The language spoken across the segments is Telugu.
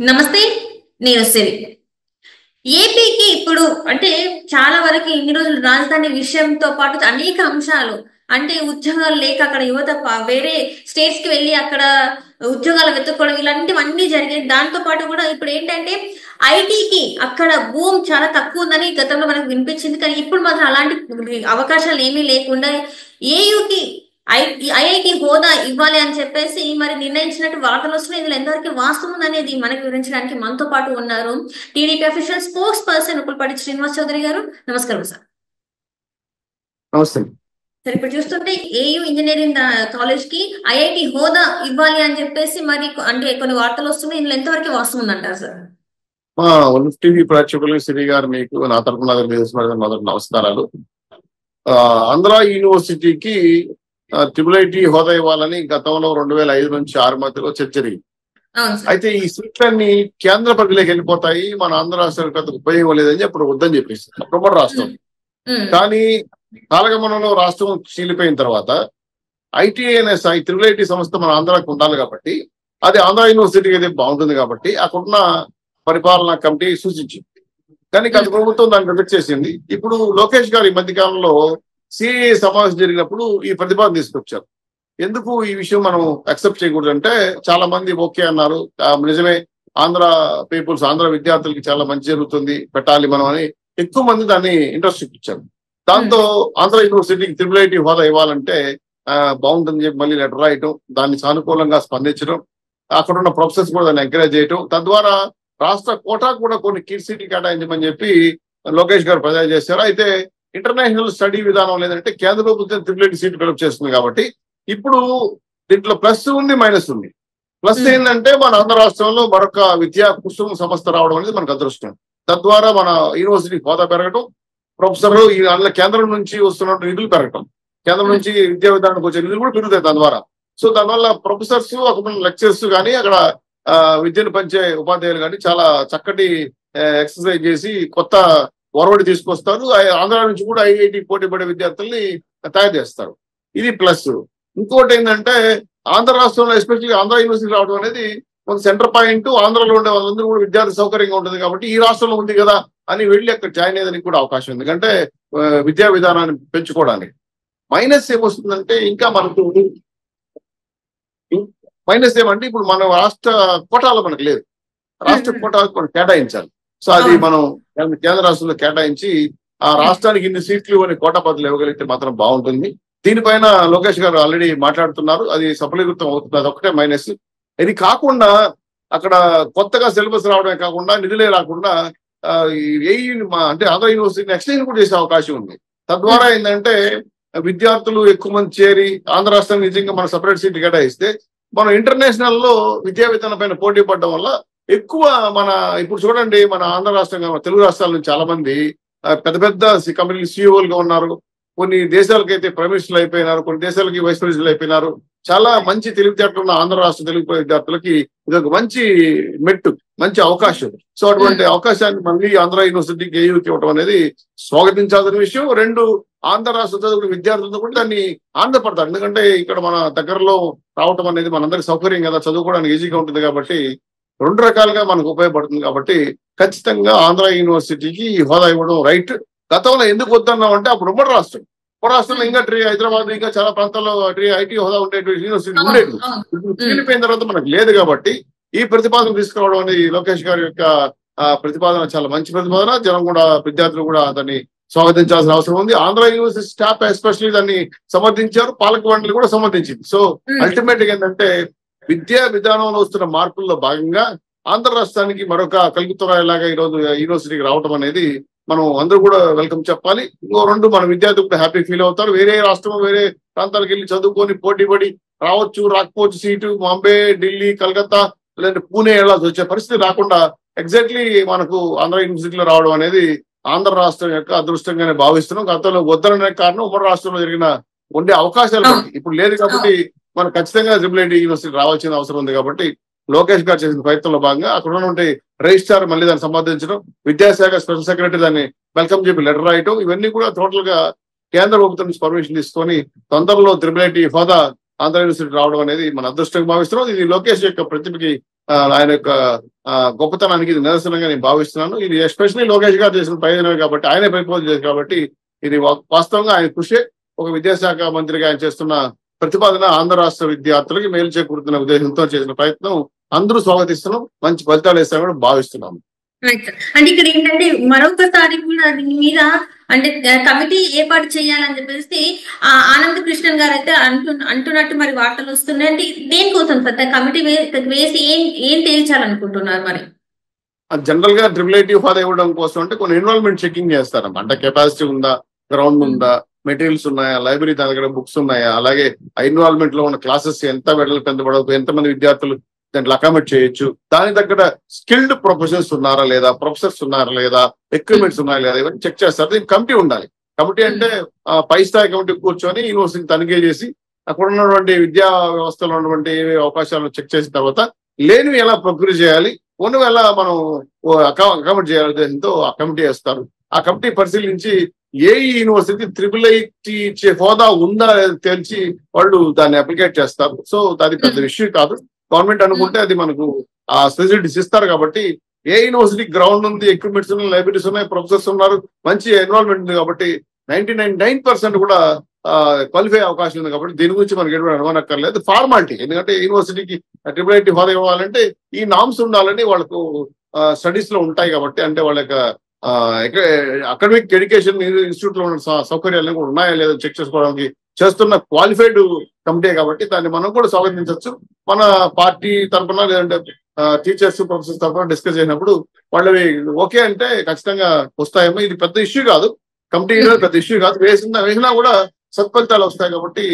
నమస్తే. నేను సిరి. ఏపీకి ఇప్పుడు అంటే చాలా వరకు ఇన్ని రోజులు రాజధాని విషయంతో పాటు అనేక అంశాలు అంటే ఉద్యోగాలు లేక అక్కడ యువత వేరే స్టేట్స్ కి వెళ్ళి అక్కడ ఉద్యోగాలు వెతుక్కోవడం ఇలాంటివన్నీ జరిగాయి. దాంతో పాటు కూడా ఇప్పుడు ఏంటంటే ఐటీకి అక్కడ భూమి చాలా తక్కువ ఉందని గతంలో మనకు వినిపించింది. కానీ ఇప్పుడు మాత్రం అలాంటి అవకాశాలు ఏమీ లేకుండా ఏయుకి ఐఐటి హోదా ఇవ్వాలి అని చెప్పేసి మరి నిర్ణయించినట్టు వార్తలు వస్తున్నాయి. ఇందులో ఎంతవరకు వాస్తవం అనేది మనకు వివరించడానికి మనతో పాటు ఉన్నారు TDP official spokesperson Uppalapati Srinivas Chowdary గారు. నమస్కారం సార్. నమస్తే. సరే, ఇప్పుడు చూస్తుంటే ఏయూ ఇంజనీరింగ్ కాలేజ్ కి ఐఐటి హోదా ఇవ్వాలి అని చెప్పేసి మరి అంటే కొన్ని వార్తలు వస్తున్నాయి. ఇందులో ఎంతవరకు వాస్తవం ఉందంటారు సార్? మా టీవీ ప్రేక్షకులు సిరి గారు, మీకు నా తరఫున మొదటి నమస్కారాలు. ఆంధ్ర యూనివర్సిటీకి ట్రిపుల్ హోదా ఇవ్వాలని గతంలో 2005 నుంచి 2006 మధ్యలో చర్చ జరిగింది. అయితే ఈ సీట్లన్నీ కేంద్ర పరిధిలోకి వెళ్ళిపోతాయి, మన ఆంధ్ర రాష్ట్రానికి ఉపయోగం లేదని అప్పుడు వద్దని చెప్పేసి అప్పుడు రాష్ట్రం. కానీ కాలగమనంలో రాష్ట్రం చీలిపోయిన తర్వాత ఐటీఐఎన్ఎస్ ట్రిపుల్ సంస్థ మన ఆంధ్రాకి ఉండాలి కాబట్టి అది ఆంధ్ర యూనివర్సిటీకి అయితే బాగుంటుంది కాబట్టి అక్కడున్న పరిపాలనా కమిటీ సూచించింది. కానీ గత ప్రభుత్వం దాన్ని రిజెక్ట్ చేసింది. ఇప్పుడు లోకేష్ గారు ఈ మధ్య కాలంలో సిఐఏ సమావేశం జరిగినప్పుడు ఈ ప్రతిపాదన తీసుకొచ్చారు. ఎందుకు ఈ విషయం మనం అక్సెప్ట్ చేయకూడదు అంటే చాలా మంది ఓకే అన్నారు. నిజమే, ఆంధ్ర పీపుల్స్, ఆంధ్ర విద్యార్థులకి చాలా మంచి జరుగుతుంది, పెట్టాలి మనం అని ఎక్కువ మంది దాన్ని ఇంట్రెస్ట్ చూపించారు. దాంతో ఆంధ్ర యూనివర్సిటీకి ట్రిపుల్ హోదా ఇవ్వాలంటే బాగుంటుందని చెప్పి మళ్ళీ లెటర్ రాయటం, దాన్ని సానుకూలంగా స్పందించడం, అక్కడున్న ప్రొఫెసర్స్ కూడా దాన్ని ఎంకరేజ్ చేయటం, తద్వారా రాష్ట్ర కోటా కూడా కొన్ని కీట్ సీట్లు కేటాయించమని చెప్పి లోకేష్ గారు ప్రజలు చేశారు. అయితే ఇంటర్నేషనల్ స్టడీ విధానం లేదంటే కేంద్ర ప్రభుత్వం ట్రిపుల్ సీట్లు ఫిలప్ చేస్తుంది కాబట్టి ఇప్పుడు దీంట్లో ప్లస్ ఉంది, మైనస్ ఉంది. ప్లస్ ఏంటంటే మన ఆంధ్ర రాష్ట్రంలో మరొక విద్యా కుసుమ సంస్థ రావడం అనేది మనకు అదృష్టం. తద్వారా మన యూనివర్సిటీ హోదా పెరగటం, ప్రొఫెసర్లు ఈ అందులో కేంద్రం నుంచి వస్తున్న నిధులు పెరగటం, కేంద్రం నుంచి విద్యా విధానానికి వచ్చే నిధులు కూడా పెరుగుతాయి తద్వారా. సో దానివల్ల ప్రొఫెసర్స్, అక్కడ లెక్చరర్స్ కానీ, అక్కడ విద్యను పంచే ఉపాధ్యాయులు కానీ చాలా చక్కటి ఎక్సర్సైజ్ చేసి కొత్త ఒరవడి తీసుకొస్తారు. ఆంధ్ర నుంచి కూడా ఐఐటి పోటీ పడే విద్యార్థుల్ని తయారు చేస్తారు. ఇది ప్లస్. ఇంకోటి ఏంటంటే ఆంధ్ర రాష్ట్రంలో ఎస్పెషల్లీ ఆంధ్ర యూనివర్సిటీ రావడం అనేది ఒక సెంటర్ పాయింట్. ఆంధ్రలో ఉండే వాళ్ళందరూ కూడా విద్యార్థి సౌకర్యంగా ఉంటుంది కాబట్టి ఈ రాష్ట్రంలో ఉంది కదా అని వెళ్ళి అక్కడ జాయిన్ అయ్యేదానికి కూడా అవకాశం ఉంది, ఎందుకంటే విద్యా విధానాన్ని పెంచుకోవడానికి. మైనస్ ఏమొస్తుందంటే ఇంకా మనకు మైనస్ ఏమంటే ఇప్పుడు మన రాష్ట్ర కోటాలో మనకు లేదు, రాష్ట్ర కోటాలకు మనం కేటాయించాలి. సో అది మనం కేంద్ర రాష్ట్రంలో కేటాయించి ఆ రాష్ట్రానికి ఇన్ని సీట్లు అని కోటా పద్ధతులు ఇవ్వగలిగితే మాత్రం బాగుంటుంది. దీనిపైన లోకేష్ గారు ఆల్రెడీ మాట్లాడుతున్నారు, అది సఫలీకృతం అవుతుంది. అది ఒకటే మైనస్. ఇది కాకుండా అక్కడ కొత్తగా సిలబస్ రావడమే కాకుండా నిధులే రాకుండా అంటే ఆంధ్ర యూనివర్సిటీని ఎక్స్టెండ్ కూడా చేసే అవకాశం ఉంది. తద్వారా ఏంటంటే విద్యార్థులు ఎక్కువ మంది చేరి ఆంధ్ర రాష్ట్రానికి నిజంగా మనం సపరేట్ సీట్లు కేటాయిస్తే మనం ఇంటర్నేషనల్ లో విద్యా విధానం పైన పోటీ పడడం వల్ల ఎక్కువ మన ఇప్పుడు చూడండి, మన ఆంధ్ర రాష్ట్రంగా తెలుగు రాష్ట్రాల నుంచి చాలా మంది పెద్ద పెద్ద కంపెనీలు సిఇఓలుగా ఉన్నారు. కొన్ని దేశాలకైతే ప్రైమ్ మినిస్టర్లు అయిపోయినారు, కొన్ని దేశాలకి వైస్ ప్రెసిడెంట్లు అయిపోయినారు. చాలా మంచి తెలుగు విద్యార్థులు ఉన్న ఆంధ్ర రాష్ట్ర తెలుగు విద్యార్థులకి ఇది ఒక మంచి మెట్టు, మంచి అవకాశం. సో అటువంటి అవకాశాన్ని మళ్ళీ ఆంధ్ర యూనివర్సిటీకి ఏయూకి ఇవ్వడం అనేది స్వాగతించాల్సిన విషయం. రెండు, ఆంధ్ర రాష్ట్ర చదువుకునే విద్యార్థులతో కూడా దాన్ని ఆనందపడతారు, ఎందుకంటే ఇక్కడ మన దగ్గరలో రావటం అనేది మనందరికి సౌకర్యం కదా, చదువుకోవడానికి ఈజీగా ఉంటుంది కాబట్టి రెండు రకాలుగా మనకు ఉపయోగపడుతుంది. కాబట్టి ఖచ్చితంగా ఆంధ్ర యూనివర్సిటీకి ఈ హోదా ఇవ్వడం రైట్. గతంలో ఎందుకు వద్దన్నాం అంటే అప్పుడు ఉమ్మడి రాష్ట్రం, రాష్ట్రంలో ఇంకా హైదరాబాద్ ఇంకా చాలా ప్రాంతాల్లో ఐటీ హోదా ఉండేటువంటి యూనివర్సిటీ ఉండేది. చీలిపోయిన తర్వాత మనకు లేదు కాబట్టి ఈ ప్రతిపాదన తీసుకురావడం అనేది లోకేష్ గారి యొక్క ప్రతిపాదన చాలా మంచి ప్రతిపాదన. జనం కూడా, విద్యార్థులు కూడా దాన్ని స్వాగతించాల్సిన అవసరం ఉంది. ఆంధ్ర యూనివర్సిటీ స్టాఫ్ ఎస్పెషల్లీ దాన్ని సమర్థించారు, పాలక మండలి కూడా సమర్థించింది. సో అల్టిమేట్ గా ఏంటంటే విద్యా విధానంలో వస్తున్న మార్పుల్లో భాగంగా ఆంధ్ర రాష్ట్రానికి మరొక కలుగుతురాయిలాగా ఈరోజు యూనివర్సిటీకి రావడం అనేది మనం అందరూ కూడా వెల్కమ్ చెప్పాలి. ఇంకో రెండు, మన విద్యార్థులు కూడా హ్యాపీ ఫీల్ అవుతారు. వేరే రాష్ట్రం, వేరే ప్రాంతాలకు వెళ్ళి చదువుకొని పోటీ పడి రావచ్చు రాకపోవచ్చు సీటు, బాంబే, ఢిల్లీ, కలకత్తా లేదంటే పూణే వెళ్ళాల్సి వచ్చే పరిస్థితి రాకుండా ఎగ్జాక్ట్లీ మనకు ఆంధ్ర యూనివర్సిటీలో రావడం అనేది ఆంధ్ర రాష్ట్రం యొక్క అదృష్టంగానే భావిస్తున్నాం. గతంలో వద్దరనే కారణం ఉమ్మడి రాష్ట్రంలో జరిగిన ఉండే అవకాశాలు ఇప్పుడు లేదు కాబట్టి మనకు ఖచ్చితంగా ట్రిపుల్ యూనివర్సిటీ రావాల్సిన అవసరం ఉంది. కాబట్టి లోకేష్ గారు చేసిన ప్రయత్నంలో భాగంగా అక్కడ ఉన్నటువంటి రిజిస్ట్రార్ మళ్ళీ దాన్ని సంపాదించడం, విద్యాశాఖ స్పెషల్ సెక్రటరీ దాన్ని వెల్కమ్ చెప్పి లెటర్ రాయటం, ఇవన్నీ కూడా టోటల్ గా కేంద్ర ప్రభుత్వం నుంచి పర్మిషన్ తీసుకొని తొందరలో ట్రిపుల్ హోదా ఆంధ్ర యూనివర్సిటీ రావడం అనేది మన అదృష్టంగా భావిస్తున్నాం. ఇది లోకేష్ యొక్క ప్రతిభకి ఆయన యొక్క గొప్పతనానికి ఇది నిదర్శనంగా నేను భావిస్తున్నాను. ఇది ఎస్పెషల్లీ లోకేష్ గారు చేసిన ప్రయోజనమే కాబట్టి, ఆయనే ప్రతిపాదన చేశారు కాబట్టి ఇది వాస్తవంగా ఆయన కృషి. ఒక విద్యాశాఖ మంత్రిగా ఆయన చేస్తున్న ప్రతిపాదన ఆంధ్ర రాష్ట్ర విద్యార్థులకి మేలు చేకూరుతున్న ఉద్దేశంతో చేసిన ప్రయత్నం అందరూ స్వాగతిస్తున్నాం. మంచి ఫలితాలు ఇస్తామని భావిస్తున్నాము. అంటే ఇక్కడ ఏంటంటే మరొకసారి కూడా దీని మీద అంటే కమిటీ ఏర్పాటు చేయాలని చెప్పేసి ఆనంద్ కృష్ణన్ గారు అయితే అంటున్నట్టు మరి వార్తలు వస్తున్నాయి. అంటే దేనికోసం సార్ కమిటీ వేసి ఏం తేల్చాలనుకుంటున్నారు మరి? జనరల్ గా ట్రిపుల్ హోదా ఇవ్వడం కోసం అంటే కొన్ని ఎన్రోల్మెంట్ చెకింగ్ చేస్తారన్నమాట. అంటే కెపాసిటీ ఉందా, గ్రౌండ్ ఉందా, మెటీరియల్స్ ఉన్నాయా, లైబ్రరీ దాని దగ్గర బుక్స్ ఉన్నాయా, అలాగే ఎన్రోల్మెంట్ లో ఉన్న క్లాసెస్ ఎంత వెడల్పు ఎంత పడవు, ఎంతమంది విద్యార్థులు దాంట్లో అకామిడేట్ చేయొచ్చు, దాని దగ్గర స్కిల్డ్ ప్రొఫెషనల్స్ ఉన్నారా లేదా, ప్రొఫెసర్స్ ఉన్నారా లేదా, ఎక్విప్మెంట్స్ ఉన్నారా లేదా, ఇవన్నీ చెక్ చేస్తారు. దీనికి కమిటీ ఉండాలి. కమిటీ అంటే పై స్థాయి కమిటీ కూర్చొని యూనివర్సిటీ తనిఖీ చేసి అక్కడ ఉన్నటువంటి విద్యా వ్యవస్థలో ఉన్నటువంటి అవకాశాలను చెక్ చేసిన తర్వాత లేనివి ఎలా ప్రొక్యూర్ చేయాలి, ఉన్నవి ఎలా మనం అకామిడేట్ చేయాలి ఉద్దేశంతో ఆ కమిటీ వేస్తారు. ఆ కమిటీ పరిశీలించి ఏ యూనివర్సిటీ ట్రిపుల్ ఇచ్చే హోదా ఉందా తేల్చి వాళ్ళు దాన్ని అప్లికేట్ చేస్తారు. సో అది పెద్ద ఇష్యూ కాదు. గవర్నమెంట్ అనుకుంటే అది మనకు ఆ ఫెసిలిటీస్ ఇస్తారు కాబట్టి ఏ యూనివర్సిటీ గ్రౌండ్ ఉంది, ఎక్విప్మెంట్స్ ఉన్నాయి, లైబ్రరీస్ ఉన్నాయి, ప్రొఫెసర్స్ ఉన్నారు, మంచి ఎన్రోల్మెంట్ ఉంది కాబట్టి 99% కూడా క్వాలిఫై అవకాశం ఉంది కాబట్టి దీని గురించి మనకి ఎటువంటి అనుమానక్కర్లేదు. ఫార్మాలిటీ, ఎందుకంటే యూనివర్సిటీకి ట్రిపుల్ హోదా ఇవ్వాలంటే ఈ నామ్స్ ఉండాలని వాళ్ళకు స్టడీస్ లో ఉంటాయి కాబట్టి, అంటే వాళ్ళ యొక్క అకాడమిక్ ఎడ్యుకేషన్ ఇన్స్టిట్యూట్ లో ఉన్న సౌకర్యాలు కూడా ఉన్నాయా లేదా చెక్ చేసుకోవడానికి చేస్తున్న క్వాలిఫైడ్ కమిటీ కాబట్టి దాన్ని మనం కూడా స్వాగతించవచ్చు. మన పార్టీ తరఫున లేదంటే టీచర్స్ ప్రొఫెసర్స్ తరఫున డిస్కస్ చేసినప్పుడు వాళ్ళవి ఓకే అంటే ఖచ్చితంగా వస్తాయేమో. ఇది పెద్ద ఇష్యూ కాదు, కమిటీ పెద్ద ఇష్యూ కాదు. వేసినా కూడా సత్ఫలితాలు వస్తాయి కాబట్టి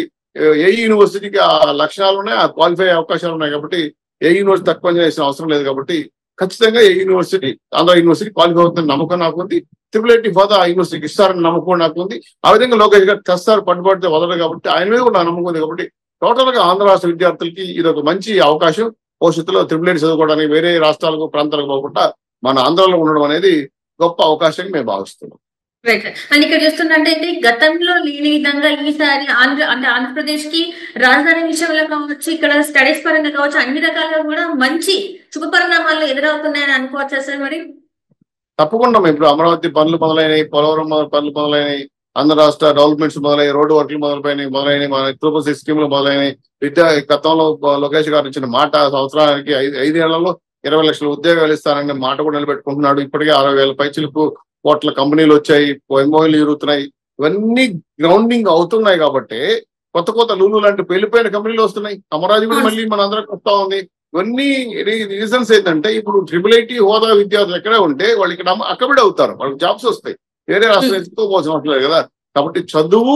ఏ యూనివర్సిటీకి ఆ లక్షణాలు ఉన్నాయి, ఆ క్వాలిఫై అవకాశాలు ఉన్నాయి కాబట్టి ఏ యూనివర్సిటీ తక్కువ చేసిన అవసరం లేదు కాబట్టి ఖచ్చితంగా ఏ యూనివర్సిటీ ఆంధ్ర యూనివర్సిటీ క్వాలిఫై అవుతున్న నమ్మకం నాకు ఉంది. ట్రిపుల్ హోదా ఆ యూనివర్సిటీకి ఇస్తారని నమ్మకం నాకు ఉంది. ఆ విధంగా లోకేష్ గారు తెస్తారు, పట్టుబడితే వదలరు కాబట్టి ఆయన మీద కూడా నమ్మకం ఉంది కాబట్టి టోటల్ గా ఆంధ్ర రాష్ట్ర విద్యార్థులకి ఇది ఒక మంచి అవకాశం. భవిష్యత్తులో ట్రిపుల్ చదువుకోవడానికి వేరే రాష్ట్రాలకు ప్రాంతాలకు పోకుండా మన ఆంధ్రలో ఉండడం అనేది గొప్ప అవకాశంగా మేము భావిస్తున్నాం. రైట్. అండ్ ఇక్కడ చూస్తుంటే గతంలో లేని విధంగా ఈసారి ఆంధ్రప్రదేశ్ కి రాజధాని విషయంలో కావచ్చు, ఇక్కడ స్టడీస్ పరంగా కావచ్చు, అన్ని రకాలుగా కూడా మంచి శుభ పరిణామాలు ఎదురవుతున్నాయని అనుకోవచ్చా సార్? మరి తప్పకుండా ఇప్పుడు అమరావతి పనులు మొదలైనవి, పోలవరం పనులు మొదలైనవి, ఆంధ్ర రాష్ట్ర డెవలప్మెంట్స్ మొదలైనవి, రోడ్డు వర్క్లు మొదలైనవి, మన 666 స్కీములు మొదలైనవి. గతంలో లోకేష్ గారు ఇచ్చిన మాట సంవత్సరానికి 5 ఏళ్లలో 20 లక్షల ఉద్యోగాలు ఇస్తానని మాట కూడా నిలబెట్టుకుంటున్నాడు. ఇప్పటికే 60,000 పైచిలకు కోట్ల కంపెనీలు వచ్చాయి, ఎంఓయూలు జరుగుతున్నాయి. ఇవన్నీ గ్రౌండింగ్ అవుతున్నాయి కాబట్టి కొత్త లూలు లాంటి వెళ్ళిపోయిన కంపెనీలు వస్తున్నాయి. అమరావతి కూడా మళ్ళీ మన అందరికి వస్తా ఉంది. ఇవన్నీ రీజన్స్ ఏంటంటే ఇప్పుడు ట్రిపుల్ హోదా విద్యార్థులు ఎక్కడే ఉంటే వాళ్ళు ఇక్కడ అకమిడేట్ అవుతారు, వాళ్ళకి జాబ్స్ వస్తాయి. వేరే రాష్ట్రం ఎత్తుకోవాల్సిన అవసరం లేదు కదా. కాబట్టి చదువు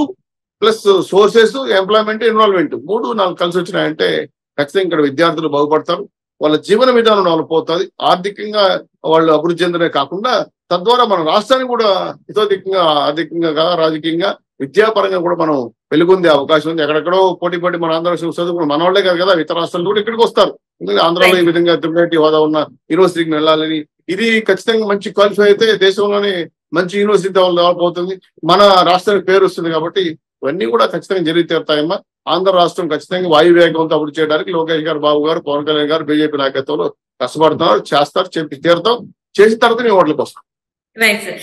ప్లస్ సోర్సెస్, ఎంప్లాయ్మెంట్, ఎన్రోల్మెంట్ 3-4 కలిసి వచ్చినాయంటే ఖచ్చితంగా ఇక్కడ విద్యార్థులు బాగుపడతారు. వాళ్ళ జీవన విధానం వాళ్ళు పోతుంది. ఆర్థికంగా వాళ్ళు అభివృద్ధి చెందడమే కాకుండా తద్వారా మన రాష్ట్రానికి కూడా ఇతోధికంగా, ఆర్థికంగా కాదు, రాజకీయంగా, విద్యాపరంగా కూడా మనం వెలుగొందే అవకాశం ఉంది. ఎక్కడెక్కడో పోటీ మన ఆంధ్ర చదువుకున్న మన వాళ్ళే కాదు కదా, ఇతర రాష్ట్రాలు కూడా ఇక్కడికి వస్తారు. ఎందుకంటే ఆంధ్రాలో ఈ విధంగా ట్రిపుల్ హోదా ఉన్న యూనివర్సిటీకి వెళ్ళాలని, ఇది ఖచ్చితంగా మంచి క్వాలిఫై అయితే దేశంలోనే మంచి యూనివర్సిటీ డెవలప్ అవుతుంది, మన రాష్ట్రానికి పేరు వస్తుంది. కాబట్టి ఇవన్నీ కూడా ఖచ్చితంగా జరిగి తీరుతాయమ్మా. ఆంధ్ర రాష్ట్రం ఖచ్చితంగా వాయువేగంతో అభివృద్ధి చేయడానికి లోకేష్ గారు, బాబు గారు, పవన్ కళ్యాణ్ గారు, బీజేపీ నాయకత్వంలో కష్టపడుతున్నారు, చేస్తారు, చెప్పి తీరుతాం. చేసిన తర్వాత మేము ఓట్లకు వస్తాం. Right sir.